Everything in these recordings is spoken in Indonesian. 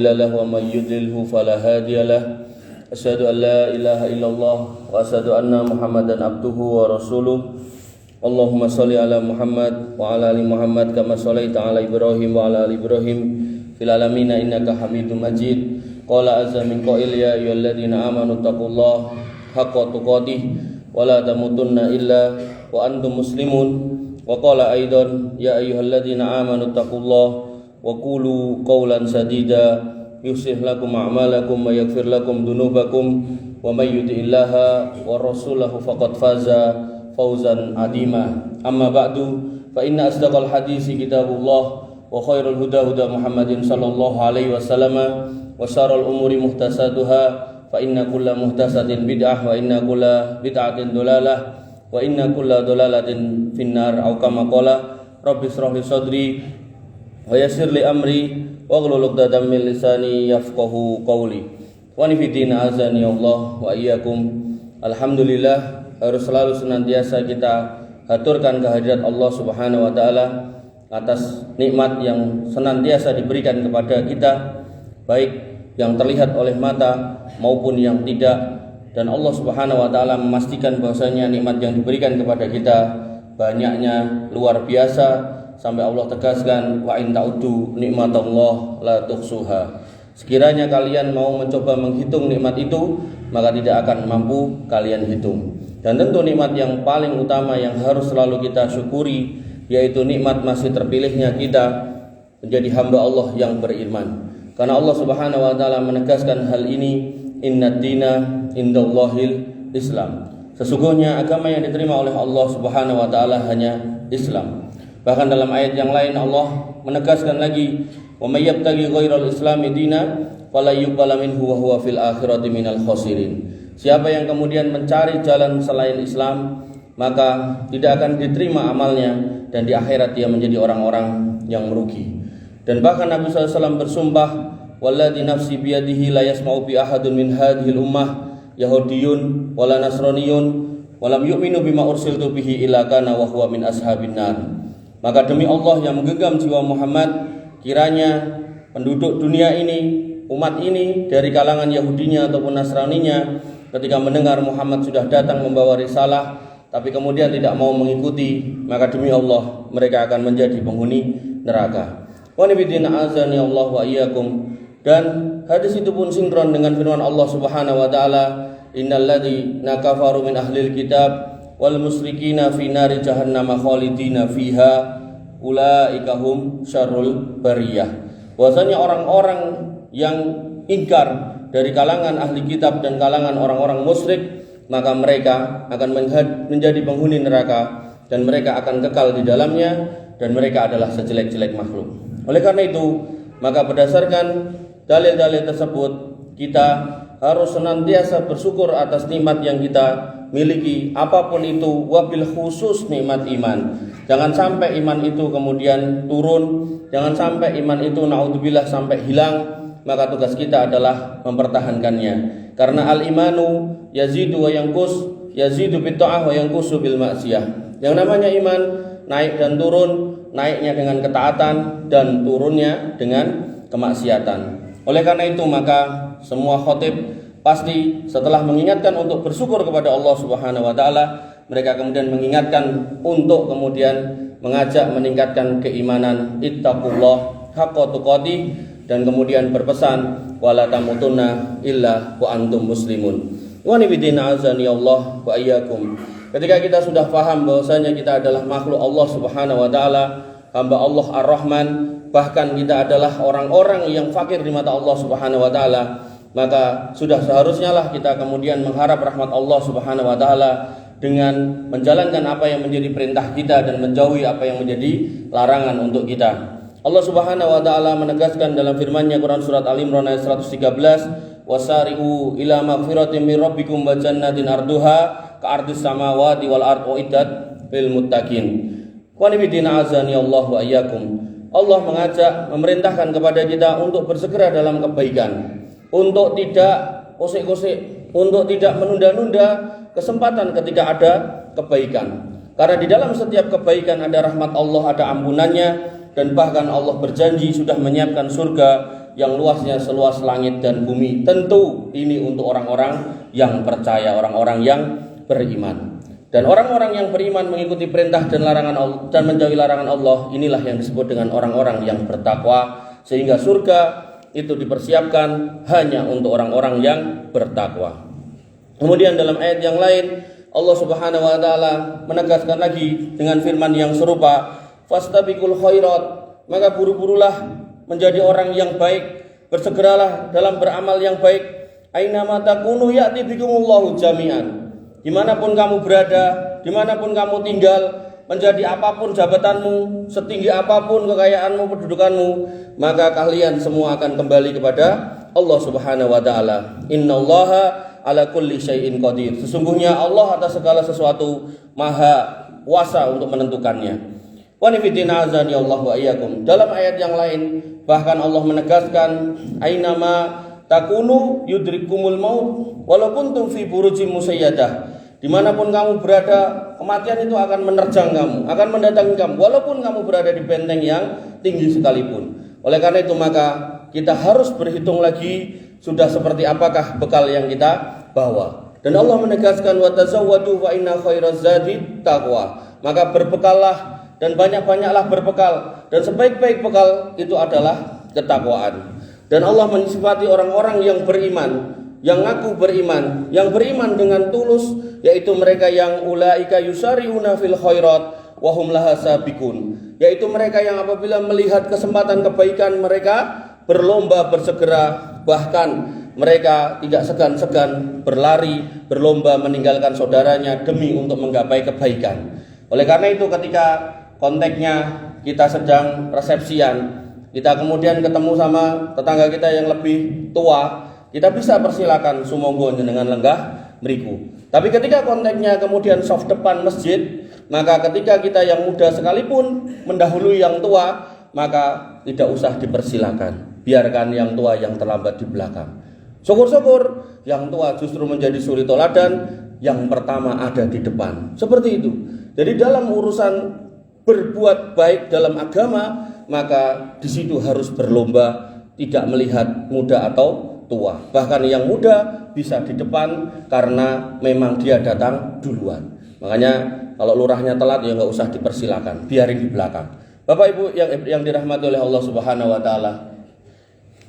له ومن يضلله فلا هادي له أشهد أن لا إله إلا الله وأشهد أن محمدا عبده ورسوله اللهم صل على محمد وعلى آل محمد كما صليت على إبراهيم وعلى آل إبراهيم في العالمين إنك حميد مجيد قال عز من قائل يا أيها الذين آمنوا اتقوا الله حق تقاته ولا تموتن إلا وأنتم مسلمون وقال أيضا يا أيها الذين آمنوا اتقوا الله وقولوا قولا سديدا يصلح لكم أعمالكم ويغفر لكم ذنوبكم ومن يطع الله ورسوله فقد فاز فوزا عظيما أما بعد فإن أصدق الحديث كتاب الله وخير الهدى هدى محمد صلى الله عليه وسلم وشر الأمور محدثاتها فإن كل محدثة بدعة وإن كل بدعة ضلالة وإن كل ضلالة في النار أو كما قال رب اشرح لي صدري wa yassir li amri waghlul 'uqdatam min lisani yafqahu qawli. Wa nifidina azani Allah wa iyyakum. Alhamdulillah, harus selalu senantiasa kita haturkan kehadirat Allah Subhanahu wa taala atas nikmat yang senantiasa diberikan kepada kita, baik yang terlihat oleh mata maupun yang tidak, dan Allah Subhanahu wa taala memastikan bahwasanya nikmat yang diberikan kepada kita banyaknya luar biasa. Sampai Allah tegaskan wa in ta'uddu nikmatallah la tuhsuha. Sekiranya kalian mau mencoba menghitung nikmat itu, maka tidak akan mampu kalian hitung. Dan tentu nikmat yang paling utama yang harus selalu kita syukuri, yaitu nikmat masih terpilihnya kita menjadi hamba Allah yang beriman. Karena Allah Subhanahu wa taala menegaskan hal ini, innad dina indallahil Islam. Sesungguhnya agama yang diterima oleh Allah Subhanahu wa taala hanya Islam. Bahkan dalam ayat yang lain Allah menegaskan lagi, wa may yabtaghi ghairal islami dina fala yuqbala minhu wa huwa fil akhirati minal khasirin. Siapa yang kemudian mencari jalan selain Islam, maka tidak akan diterima amalnya, dan di akhirat dia menjadi orang-orang yang merugi. Dan bahkan Nabi SAW bersumpah, walladzi nafsi biyadihi la yasma'u bi ahadun min hadhil ummah yahudiyun wala nasraniyun walam yu'minu bima ursiltu bihi illa kana wa huwa min ashabin nar. Maka demi Allah yang menggenggam jiwa Muhammad, kiranya penduduk dunia ini, umat ini, dari kalangan Yahudinya ataupun Nasraninya, ketika mendengar Muhammad sudah datang membawa risalah, tapi kemudian tidak mau mengikuti, maka demi Allah mereka akan menjadi penghuni neraka. Wa nabiyina azani Allah wa iyyakum. Dan hadis itu pun sinkron dengan firman Allah Subhanahu wa taala, innal ladzina kafaru min ahlil kitab wal musyrikina fi nari jahannam khalidina fiha ulaika hum syarrul bariyah. Bahwasanya orang-orang yang ingkar dari kalangan ahli kitab dan kalangan orang-orang musyrik, maka mereka akan menjadi penghuni neraka dan mereka akan kekal di dalamnya, dan mereka adalah sejelek-jelek makhluk. Oleh karena itu, maka berdasarkan dalil-dalil tersebut, kita harus senantiasa bersyukur atas nikmat yang kita miliki, apapun itu, wabil khusus nikmat iman. Jangan sampai iman itu kemudian turun, jangan sampai iman itu naudzubillah sampai hilang, maka tugas kita adalah mempertahankannya. Karena al-imanu yazidu wa yanqus, yazidu bit ta'ah wa yanqusu bil ma'siyah. Yang namanya iman naik dan turun, naiknya dengan ketaatan dan turunnya dengan kemaksiatan. Oleh karena itu, maka semua khatib pasti setelah mengingatkan untuk bersyukur kepada Allah Subhanahu wa taala, mereka kemudian mengingatkan untuk kemudian mengajak meningkatkan keimanan, ittaqullah haqqa tuqatih, dan kemudian berpesan wala tamutunna illa wa antum muslimun. Wa nabiyina azani Allah wa iyyakum. Ketika kita sudah paham bahwasanya kita adalah makhluk Allah Subhanahu wa taala, hamba Allah Ar-Rahman, bahkan kita adalah orang-orang yang fakir di mata Allah Subhanahu wa taala, maka sudah seharusnya lah kita kemudian mengharap rahmat Allah Subhanahu wa taala dengan menjalankan apa yang menjadi perintah kita dan menjauhi apa yang menjadi larangan untuk kita. Allah Subhanahu wa taala menegaskan dalam firman-Nya Quran surat Al-Imran ayat 113, wasari'u ila magfiratin min rabbikum wa jannatin arduha ka'ardis samawati wal ardi uiddat lil muttaqin. Wa nabiyina azani Allah wa iyyakum. Allah mengajak, memerintahkan kepada kita untuk bersegera dalam kebaikan, untuk tidak kosek-kosek, untuk tidak menunda-nunda kesempatan ketika ada kebaikan. Karena di dalam setiap kebaikan ada rahmat Allah, ada ampunannya, dan bahkan Allah berjanji sudah menyiapkan surga yang luasnya seluas langit dan bumi. Tentu ini untuk orang-orang yang percaya, orang-orang yang beriman. Dan orang-orang yang beriman mengikuti perintah dan larangan Allah dan menjauhi larangan Allah, inilah yang disebut dengan orang-orang yang bertakwa, sehingga surga itu dipersiapkan hanya untuk orang-orang yang bertakwa. Kemudian dalam ayat yang lain Allah Subhanahu wa taala menegaskan lagi dengan firman yang serupa, fastabiqul khairat, maka buru-burulah menjadi orang yang baik, bersegeralah dalam beramal yang baik. Aina ma takunu ya'ti bikumullahu jami'an. Dimanapun kamu berada, dimanapun kamu tinggal, menjadi apapun jabatanmu, setinggi apapun kekayaanmu, kedudukanmu, maka kalian semua akan kembali kepada Allah Subhanahu wa taala. Innallaha ala kulli syai'in qadir. Sesungguhnya Allah atas segala sesuatu maha kuasa untuk menentukannya. Wa nifidina azani Allah wa iyyakum. Dalam ayat yang lain bahkan Allah menegaskan, ainama takunu yudrikumul maut walau kuntum fi burujim musayyadah. Dimanapun kamu berada, kematian itu akan menerjang kamu, akan mendatangi kamu, walaupun kamu berada di benteng yang tinggi sekalipun. Oleh karena itu maka kita harus berhitung lagi sudah seperti apakah bekal yang kita bawa. Dan Allah menegaskan wa tazawwadu fa inna khairaz zadi taqwa. Maka berbekallah dan banyak-banyaklah berbekal, dan sebaik-baik bekal itu adalah ketakwaan. Dan Allah mensifati orang-orang yang beriman, yang ngaku beriman, yang beriman dengan tulus, yaitu mereka yang ulaika yusari'una fil khairat wa hum laha sabiqun, yaitu mereka yang apabila melihat kesempatan kebaikan mereka berlomba bersegera, bahkan mereka tidak segan-segan berlari, berlomba meninggalkan saudaranya demi untuk menggapai kebaikan. Oleh karena itu ketika konteksnya kita sedang resepsian, kita kemudian ketemu sama tetangga kita yang lebih tua, kita bisa persilakan sumonggo dengan lenggah mriku. Tapi ketika konteksnya kemudian soft depan masjid, maka ketika kita yang muda sekalipun mendahului yang tua, maka tidak usah dipersilakan. Biarkan yang tua yang terlambat di belakang. Syukur-syukur yang tua justru menjadi suri toladan, yang pertama ada di depan. Seperti itu. Jadi dalam urusan berbuat baik dalam agama, maka di situ harus berlomba, tidak melihat muda atau tua. Bahkan yang muda bisa di depan karena memang dia datang duluan. Makanya kalau lurahnya telat ya nggak usah dipersilakan, biarin di belakang. Bapak Ibu yang dirahmati oleh Allah Subhanahu wa taala.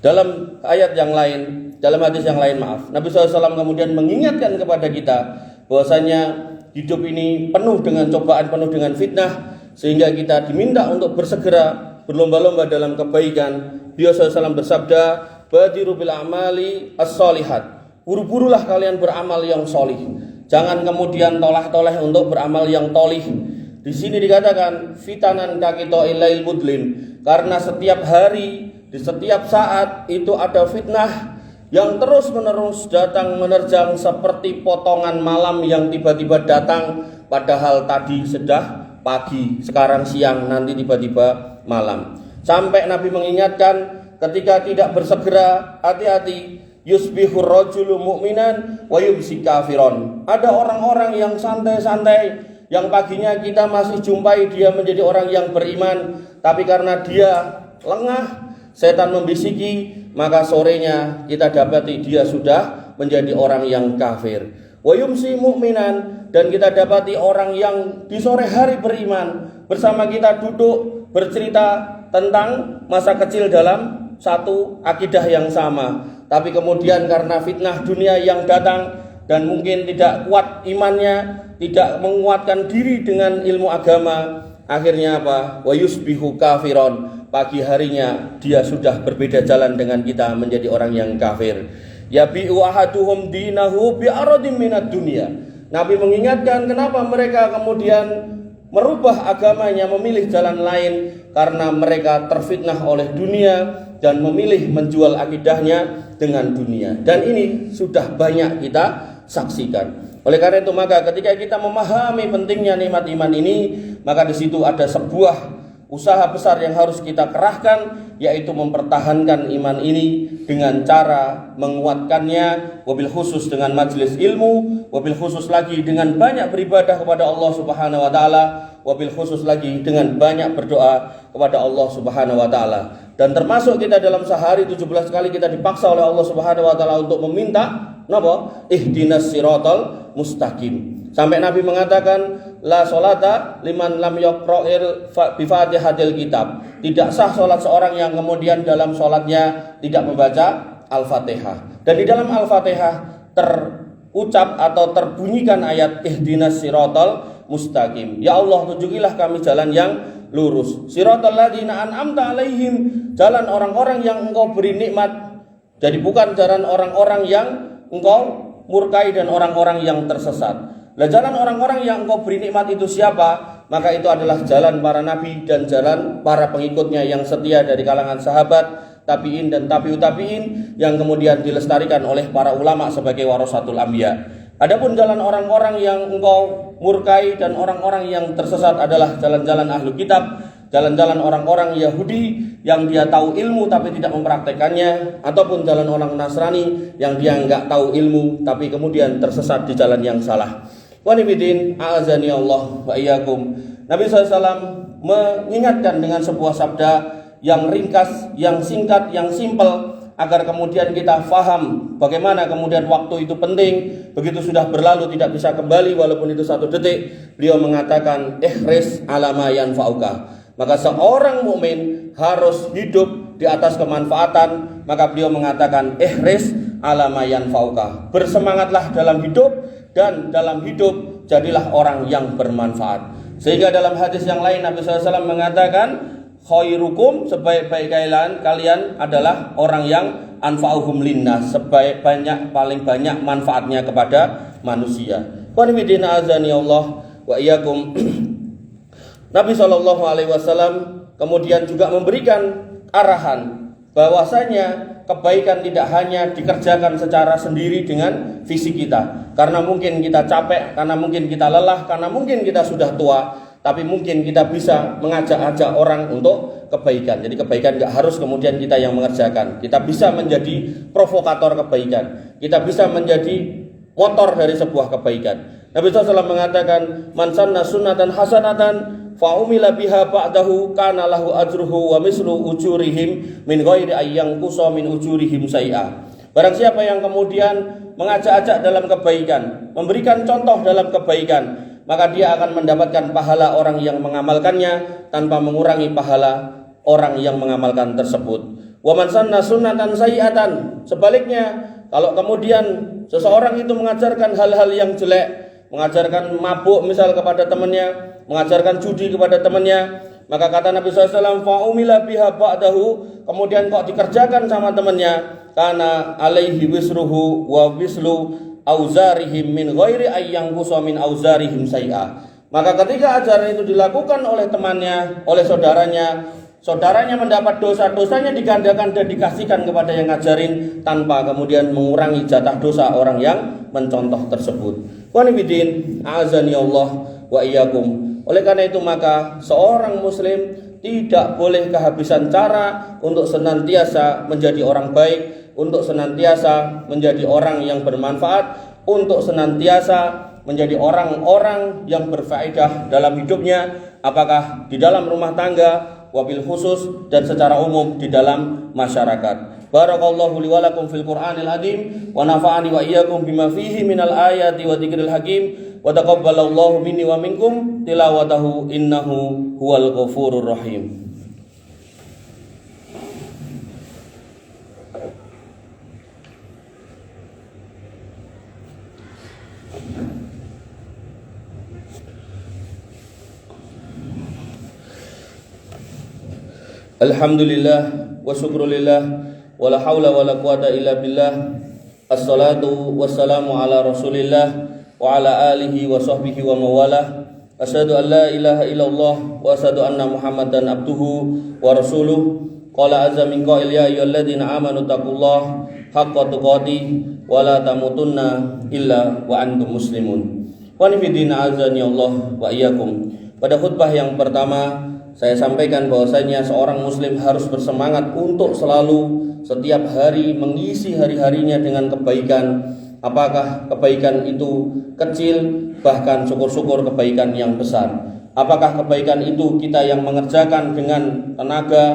Dalam ayat yang lain, dalam hadis yang lain Nabi SAW kemudian mengingatkan kepada kita bahwasanya hidup ini penuh dengan cobaan, penuh dengan fitnah, sehingga kita diminta untuk bersegera berlomba-lomba dalam kebaikan. Beliau SAW bersabda, badiru bil amali as-solihat. Buru-burulah kalian beramal yang solih. Jangan kemudian tolah-toleh untuk beramal yang tolih. Di sini dikatakan fitanan kakito ilail mudlin, karena setiap hari, di setiap saat itu ada fitnah yang terus-menerus datang menerjang seperti potongan malam yang tiba-tiba datang, padahal tadi sudah pagi, sekarang siang, nanti tiba-tiba malam. Sampai Nabi mengingatkan ketika tidak bersegera, hati-hati. Yusbihur rajulu mu'minan wa yumsi kafiron. Ada orang-orang yang santai-santai, yang paginya kita masih jumpai dia menjadi orang yang beriman, tapi karena dia lengah, setan membisiki, maka sorenya kita dapati dia sudah menjadi orang yang kafir. Wa yumsi mu'minan, dan kita dapati orang yang di sore hari beriman, bersama kita duduk bercerita tentang masa kecil dalam satu akidah yang sama. Tapi kemudian karena fitnah dunia yang datang dan mungkin tidak kuat imannya, tidak menguatkan diri dengan ilmu agama, akhirnya apa? Wa yusbihu kafiron. Pagi harinya dia sudah berbeda jalan dengan kita, menjadi orang yang kafir. Yabi'u ahaduhum dinahu bi'aradim minad dunia. Nabi mengingatkan kenapa mereka kemudian merubah agamanya, memilih jalan lain, karena mereka terfitnah oleh dunia dan memilih menjual akidahnya dengan dunia. Dan ini sudah banyak kita saksikan. Oleh karena itu maka ketika kita memahami pentingnya nikmat iman ini, maka di situ ada sebuah usaha besar yang harus kita kerahkan, yaitu mempertahankan iman ini dengan cara menguatkannya, wabil khusus dengan majelis ilmu, wabil khusus lagi dengan banyak beribadah kepada Allah Subhanahu wa taala, wabil khusus lagi dengan banyak berdoa kepada Allah Subhanahu wa taala. Dan termasuk kita dalam sehari 17 kali kita dipaksa oleh Allah Subhanahu wa taala untuk meminta napa? Ihdinas siratal mustaqim. Sampai Nabi mengatakan la sholata liman lam yaqra'il bi Fatihatil kitab. Tidak sah salat seorang yang kemudian dalam salatnya tidak membaca Al-Fatihah. Dan di dalam Al-Fatihah terucap atau terbunyikan ayat ihdinas siratal mustaqim. Ya Allah, tunjukilah kami jalan yang lurus. Siratal ladzina an'amta alaihim, jalan orang-orang yang Engkau beri nikmat. Jadi bukan jalan orang-orang yang Engkau murkai dan orang-orang yang tersesat. Lah jalan orang-orang yang Engkau beri nikmat itu siapa? Maka itu adalah jalan para nabi dan jalan para pengikutnya yang setia dari kalangan sahabat, tabi'in dan tabi'ut tabi'in yang kemudian dilestarikan oleh para ulama sebagai warasatul anbiya. Adapun jalan orang-orang yang Engkau murkai dan orang-orang yang tersesat adalah jalan-jalan ahlu kitab, jalan-jalan orang-orang Yahudi yang dia tahu ilmu tapi tidak mempraktekannya, ataupun jalan orang Nasrani yang dia enggak tahu ilmu tapi kemudian tersesat di jalan yang salah. Wanibidin a'azani Allah wa iyyakum. Nabi SAW mengingatkan dengan sebuah sabda yang ringkas, yang singkat, yang simpel, agar kemudian kita faham bagaimana kemudian waktu itu penting. Begitu sudah berlalu tidak bisa kembali walaupun itu 1 detik. Beliau mengatakan ihris ala ma yanfa'uka. Maka seorang mukmin harus hidup di atas kemanfaatan. Maka beliau mengatakan ihris ala ma yanfa'uka. Bersemangatlah dalam hidup, dan dalam hidup jadilah orang yang bermanfaat. Sehingga dalam hadis yang lain Nabi SAW mengatakan khairukum, sebaik-baik kalian adalah orang yang anfa'uhum linnas, paling banyak manfaatnya kepada manusia. Qanimidina azani Allah wa iyyakum. Nabi SAW kemudian juga memberikan arahan bahwasanya kebaikan tidak hanya dikerjakan secara sendiri dengan fisik kita, karena mungkin kita capek, karena mungkin kita lelah, karena mungkin kita sudah tua, tapi mungkin kita bisa mengajak-ajak orang untuk kebaikan. Jadi kebaikan tidak harus kemudian kita yang mengerjakan. Kita bisa menjadi provokator kebaikan, kita bisa menjadi motor dari sebuah kebaikan. Nabi SAW mengatakan man sanna sunnatan hasanatan fa umila biha ba'dahu kana lahu ajruhu wa mislu ujurihim min ghairi ayyang qusa min ujurihim syai'a. Barang siapa yang kemudian mengajak-ajak dalam kebaikan, memberikan contoh dalam kebaikan, maka dia akan mendapatkan pahala orang yang mengamalkannya tanpa mengurangi pahala orang yang mengamalkan tersebut. Wa man sanna sunnatan sayyi'atan, sebaliknya kalau kemudian seseorang itu mengajarkan hal-hal yang jelek, mengajarkan mabuk misal kepada temannya, mengajarkan judi kepada temannya, maka kata Nabi SAW, fa'umila biha ba'dahu, kemudian kok dikerjakan sama temannya, karena alaihi wisruhu wa wislu auzarihim min ghairi ayyang qusa min auzarihim syai'a. Maka ketika ajaran itu dilakukan oleh temannya, oleh saudaranya mendapat dosa-dosanya digandakan dan dikasihkan kepada yang ngajarin tanpa kemudian mengurangi jatah dosa orang yang mencontoh tersebut. Wanibidin a'azani Allah wa iyyakum. Oleh karena itu maka seorang muslim tidak boleh kehabisan cara untuk senantiasa menjadi orang baik, untuk senantiasa menjadi orang yang bermanfaat, untuk senantiasa menjadi orang-orang yang berfaedah dalam hidupnya, apakah di dalam rumah tangga, wabil khusus dan secara umum di dalam masyarakat. Barakallahu li wa lakum fil Qur'anil azim wa nafa'ani wa iyyakum bima fihi minal ayati wa dzikril hakim wa taqabbalallahu minni wa minkum tilawatahu innahu huwal ghafurur rahim. Alhamdulillah wa syukrulillah wa la haula wa la quwata illa billah. Assalatu wassalamu ala Rasulillah wa ala alihi wa sahbihi wa mawalah. Asyhadu an la ilaha illallah wa asyhadu anna Muhammadan abduhu wa rasuluh. Qala azza min qail ya ayyuhalladzina amanu taqullaha haqqa tuqatih wa la tamutunna illa wa antum muslimun. Wa nifidina azani Allah wa iyyakum. Pada khutbah yang pertama saya sampaikan bahwasanya seorang muslim harus bersemangat untuk selalu setiap hari mengisi hari-harinya dengan kebaikan. Apakah kebaikan itu kecil, bahkan syukur-syukur kebaikan yang besar. Apakah kebaikan itu kita yang mengerjakan dengan tenaga,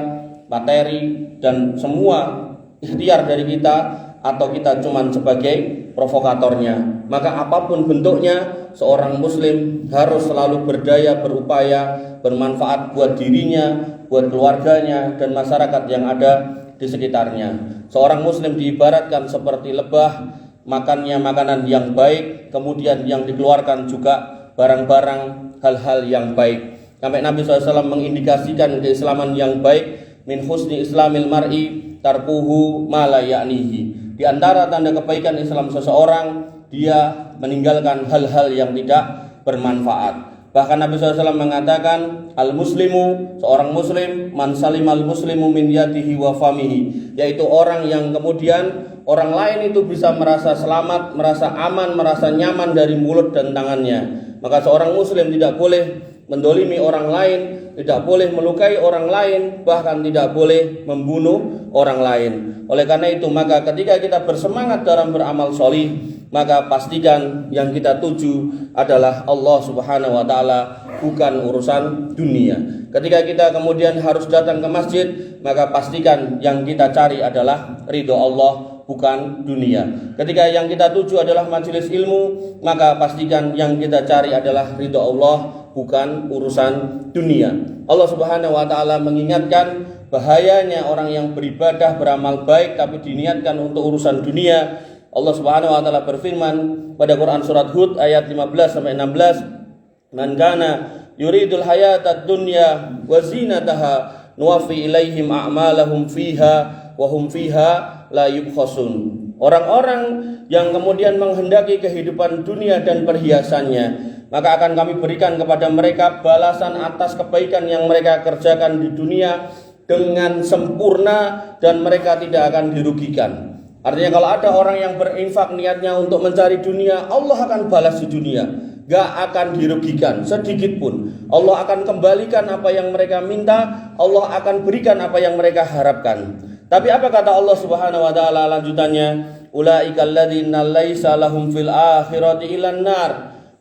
materi, dan semua ikhtiar dari kita, atau kita cuman sebagai provokatornya. Maka apapun bentuknya, seorang muslim harus selalu berdaya, berupaya, bermanfaat buat dirinya, buat keluarganya, dan masyarakat yang ada di sekitarnya. Seorang muslim diibaratkan seperti lebah, makannya makanan yang baik, kemudian yang dikeluarkan juga barang-barang hal-hal yang baik. Sampai Nabi SAW mengindikasikan keislaman yang baik, min husni islamil mar'i tarkuhu ma la ya'nihi. Di antara tanda kebaikan Islam seseorang, dia meninggalkan hal-hal yang tidak bermanfaat. Bahkan Nabi SAW mengatakan, al-muslimu, seorang muslim, man salimal muslimu min yadihi wa famihi, yaitu orang yang kemudian orang lain itu bisa merasa selamat, merasa aman, merasa nyaman dari mulut dan tangannya. Maka seorang muslim tidak boleh mendolimi orang lain, tidak boleh melukai orang lain, bahkan tidak boleh membunuh orang lain. Oleh karena itu, maka ketika kita bersemangat dalam beramal sholih, maka pastikan yang kita tuju adalah Allah Subhanahu wa Ta'ala, bukan urusan dunia. Ketika kita kemudian harus datang ke masjid, maka pastikan yang kita cari adalah ridho Allah, bukan dunia. Ketika yang kita tuju adalah majelis ilmu, maka pastikan yang kita cari adalah ridho Allah, bukan urusan dunia. Allah Subhanahu wa Ta'ala mengingatkan bahayanya orang yang beribadah, beramal baik, tapi diniatkan untuk urusan dunia. Allah Subhanahu wa Ta'ala berfirman pada Quran surat Hud ayat 15-16, man kana yuridul hayatad dunya wa zinataha nuwaffi ilaihim a'malahum fiha wa hum fiha la yubkhasun. Orang-orang yang kemudian menghendaki kehidupan dunia dan perhiasannya, maka akan kami berikan kepada mereka balasan atas kebaikan yang mereka kerjakan di dunia dengan sempurna, dan mereka tidak akan dirugikan. Artinya kalau ada orang yang berinfak niatnya untuk mencari dunia, Allah akan balas di dunia, gak akan dirugikan sedikit pun. Allah akan kembalikan apa yang mereka minta, Allah akan berikan apa yang mereka harapkan. Tapi apa kata Allah Subhanahu wa Ta'ala lanjutannya? Ulaikal ladzina laisa lahum fil akhirati ilan nar.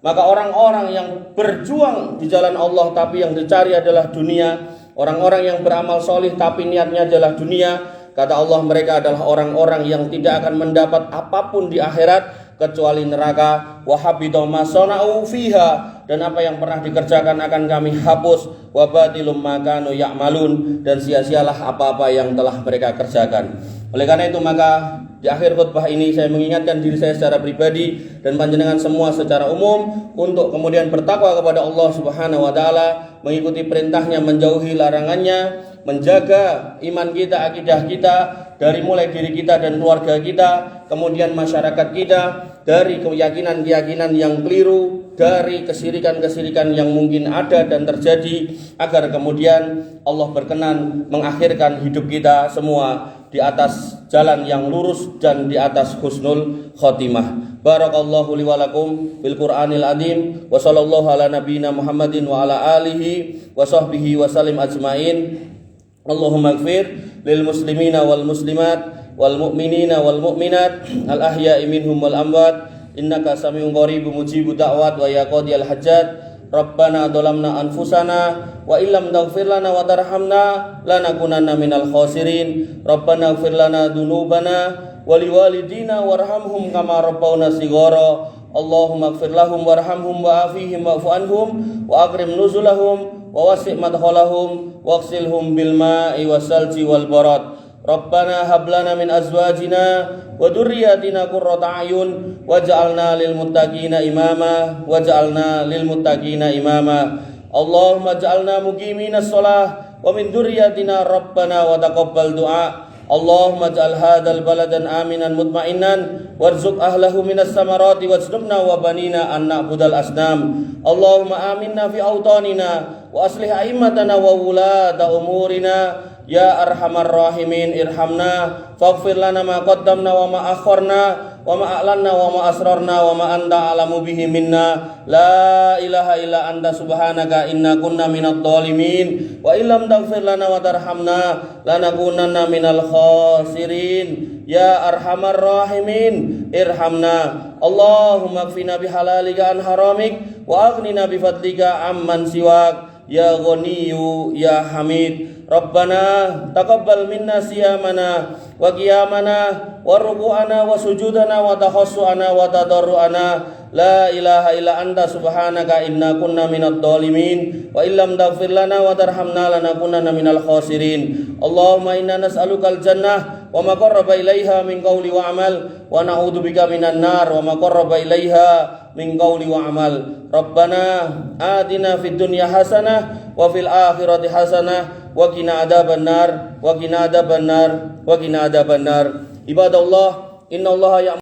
Maka orang-orang yang berjuang di jalan Allah tapi yang dicari adalah dunia, orang-orang yang beramal solih tapi niatnya adalah dunia, kata Allah, mereka adalah orang-orang yang tidak akan mendapat apapun di akhirat kecuali neraka. Wa habita ma sana'u fiha, dan apa yang pernah dikerjakan akan kami hapus. Wa batilum ma kanu ya'malun, dan sia-sialah apa-apa yang telah mereka kerjakan. Oleh karena itu, maka di akhir khutbah ini saya mengingatkan diri saya secara pribadi dan panjenengan semua secara umum untuk kemudian bertakwa kepada Allah Subhanahu wa Ta'ala, mengikuti perintahnya, menjauhi larangannya, menjaga iman kita, akidah kita, dari mulai diri kita dan keluarga kita, kemudian masyarakat kita, dari keyakinan-keyakinan yang keliru, dari kesirikan-kesirikan yang mungkin ada dan terjadi, agar kemudian Allah berkenan mengakhirkan hidup kita semua di atas jalan yang lurus dan di atas husnul khotimah. Barakallahu li wa lakum bil Qur'anil azim, wa sallallahu ala nabiyyina Muhammadin wa ala alihi wa sahbihi wa sallim ajmain. Allahumma ighfir lil muslimina wal muslimat wal mu'minina wal mu'minat al ahya'i minhum wal amwat, innaka sami'un qaribun mujibud da'wat wa ya qadiyal hajat. Rabbana dhalamna anfusana wa illam taghfir lana wa tarhamna lanakunanna minal khasirin. Rabbana ighfir lana dzunubana wa liwalidina warhamhum kama rabbawna shighara. Allahumma ighfir lahum warhamhum wa afihim wa'fu anhum wa akrim nuzulahum wa wasi' madkhalahum waghsilhum bil ma'i wasalji wal barad. Rabbana hab lana min azwajina wa dzurriyyatina qurrata a'yun waj'alna lil muttaqina imama waj'alna lil muttaqina imama. Allahumma ij'alna muqiminas shalah wa min dzurriyyatina rabbana wa taqabbal du'a. Allahumma ij'al hadzal baladan aminan mutma'innan warzuq ahlahu minas samarati wajnubna wa banina an na'budal asnam. Allahumma aminna fi awtanina wa aslih a'immatana wa wulata umurina. Ya arhamar rahimin irhamna faghfir lana ma qaddamna wa ma akharna wa ma a'lanna wa ma asrarna wa ma anta a'lamu bihi minna. La ilaha illa anta subhanaka inna kunna minadh dhalimin wa illam taghfir lana wa tarhamna lanakunanna minal khasirin. Ya arhamar rahimin irhamna. Allahumma kfina bihalalika an haramik wa aghnina bifadlika amman siwak. ya Ghaniyyu ya Hamid. Rabbana taqabbal minna siyamana wa qiyamana wa ruku'ana wa sujudana wa takhassu'ana wa tadarru'ana. La ilaha illa anta subhanaka inna kunna minadh dhalimin wa illam taghfir lana wa tarhamna lanakunanna minal khasirin. Allahumma inna nas'alukal jannah wa ma qarraba ilaiha min qawli wa amal wa na'udzubika minan nar wa ma qarraba ilaiha min qawli wa amal. Rabbana atina fid dunya hasanah wa fil akhirati hasanah wa qina adzabannar wa qina adzabannar wa qina adzabannar. Ibadallah, innallaha